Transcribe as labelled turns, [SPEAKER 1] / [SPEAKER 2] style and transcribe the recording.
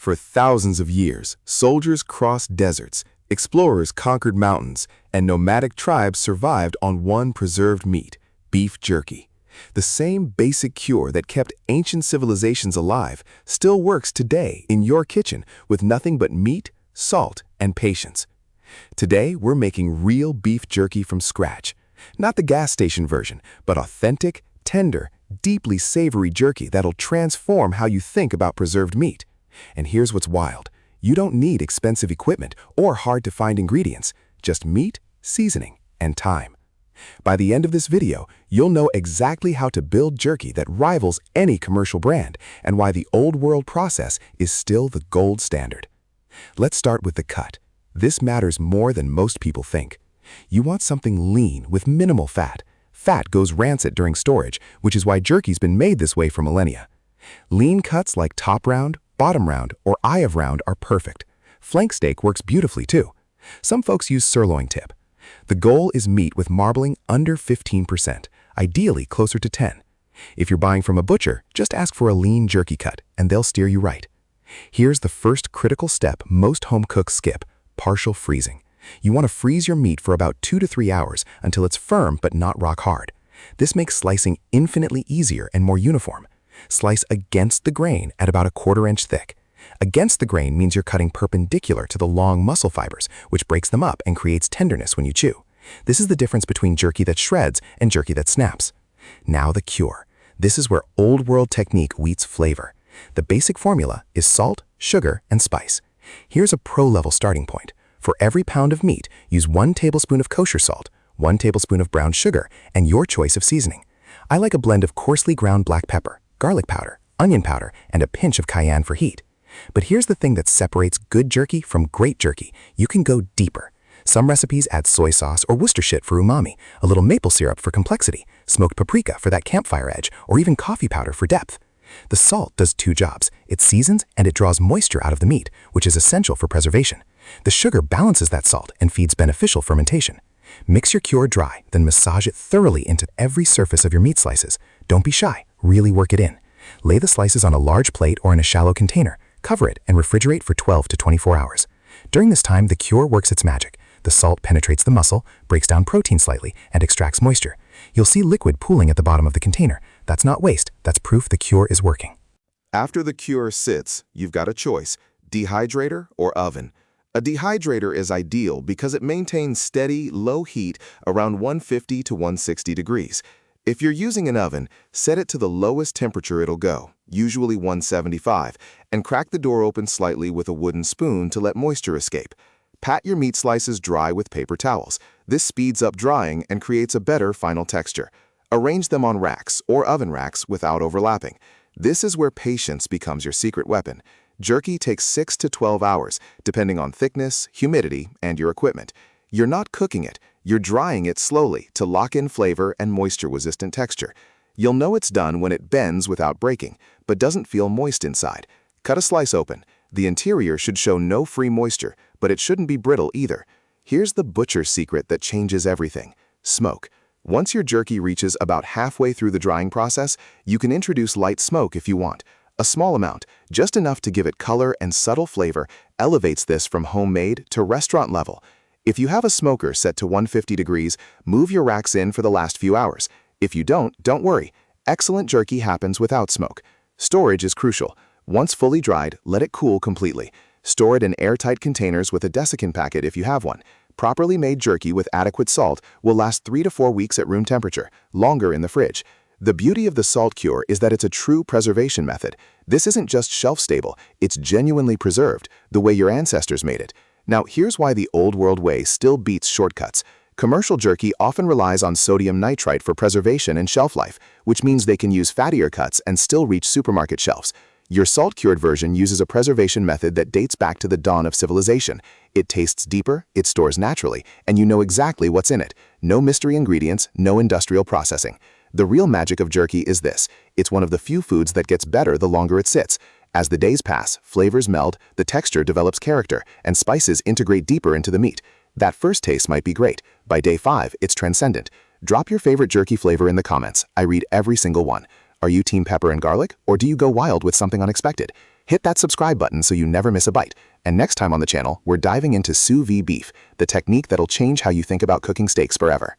[SPEAKER 1] For thousands of years, soldiers crossed deserts, explorers conquered mountains, and nomadic tribes survived on one preserved meat, beef jerky. The same basic cure that kept ancient civilizations alive still works today in your kitchen with nothing but meat, salt, and patience. Today, we're making real beef jerky from scratch. Not the gas station version, but authentic, tender, deeply savory jerky that'll transform how you think about preserved meat. And here's what's wild. You don't need expensive equipment or hard-to-find ingredients, just meat, seasoning, and time. By the end of this video, you'll know exactly how to build jerky that rivals any commercial brand and why the old world process is still the gold standard. Let's start with the cut. This matters more than most people think. You want something lean with minimal fat. Fat goes rancid during storage, which is why jerky's been made this way for millennia. Lean cuts like top round, bottom round, or eye of round are perfect. Flank steak works beautifully too. Some folks use sirloin tip. The goal is meat with marbling under 15%, ideally closer to 10%. If you're buying from a butcher, just ask for a lean jerky cut, and they'll steer you right. Here's the first critical step most home cooks skip: partial freezing. You want to freeze your meat for about 2 to 3 hours until it's firm but not rock hard. This makes slicing infinitely easier and more uniform. Slice against the grain at about 1/4 inch thick. Against the grain means you're cutting perpendicular to the long muscle fibers, which breaks them up and creates tenderness when you chew. This is the difference between jerky that shreds and jerky that snaps. Now the cure. This is where old world technique meets flavor. The basic formula is salt, sugar, and spice. Here's a pro-level starting point. For every pound of meat, use 1 tablespoon of kosher salt, 1 tablespoon of brown sugar, and your choice of seasoning. I like a blend of coarsely ground black pepper, garlic powder, onion powder, and a pinch of cayenne for heat. But here's the thing that separates good jerky from great jerky. You can go deeper. Some recipes add soy sauce or Worcestershire for umami, a little maple syrup for complexity, smoked paprika for that campfire edge, or even coffee powder for depth. The salt does 2 jobs. It seasons and it draws moisture out of the meat, which is essential for preservation. The sugar balances that salt and feeds beneficial fermentation. Mix your cure dry, then massage it thoroughly into every surface of your meat slices. Don't be shy, really work it in. Lay the slices on a large plate or in a shallow container. Cover it and refrigerate for 12 to 24 hours. During this time, the cure works its magic. The salt penetrates the muscle, breaks down protein slightly, and extracts moisture. You'll see liquid pooling at the bottom of the container. That's not waste, that's proof the cure is working.
[SPEAKER 2] After the cure sits, you've got a choice: dehydrator or oven. A dehydrator is ideal because it maintains steady, low heat around 150 to 160 degrees. If you're using an oven, set it to the lowest temperature it'll go, usually 175, and crack the door open slightly with a wooden spoon to let moisture escape. Pat your meat slices dry with paper towels. This speeds up drying and creates a better final texture. Arrange them on racks or oven racks without overlapping. This is where patience becomes your secret weapon. Jerky takes 6 to 12 hours, depending on thickness, humidity, and your equipment. You're not cooking it, you're drying it slowly to lock in flavor and moisture-resistant texture. You'll know it's done when it bends without breaking, but doesn't feel moist inside. Cut a slice open. The interior should show no free moisture, but it shouldn't be brittle either. Here's the butcher's secret that changes everything: smoke. Once your jerky reaches about halfway through the drying process, you can introduce light smoke if you want. A small amount, just enough to give it color and subtle flavor, elevates this from homemade to restaurant level. If you have a smoker set to 150 degrees, move your racks in for the last few hours. If you don't worry. Excellent jerky happens without smoke. Storage is crucial. Once fully dried, let it cool completely. Store it in airtight containers with a desiccant packet if you have one. Properly made jerky with adequate salt will last 3 to 4 weeks at room temperature, longer in the fridge. The beauty of the salt cure is that it's a true preservation method. This isn't just shelf-stable, it's genuinely preserved, the way your ancestors made it. Now, here's why the old world way still beats shortcuts. Commercial jerky often relies on sodium nitrite for preservation and shelf life, which means they can use fattier cuts and still reach supermarket shelves. Your salt-cured version uses a preservation method that dates back to the dawn of civilization. It tastes deeper, it stores naturally, and you know exactly what's in it. No mystery ingredients, no industrial processing. The real magic of jerky is this: it's one of the few foods that gets better the longer it sits. As the days pass, flavors meld, the texture develops character, and spices integrate deeper into the meat. That first taste might be great. By day 5, it's transcendent. Drop your favorite jerky flavor in the comments. I read every single one. Are you team pepper and garlic, or do you go wild with something unexpected? Hit that subscribe button so you never miss a bite. And next time on the channel, we're diving into sous vide beef, the technique that'll change how you think about cooking steaks forever.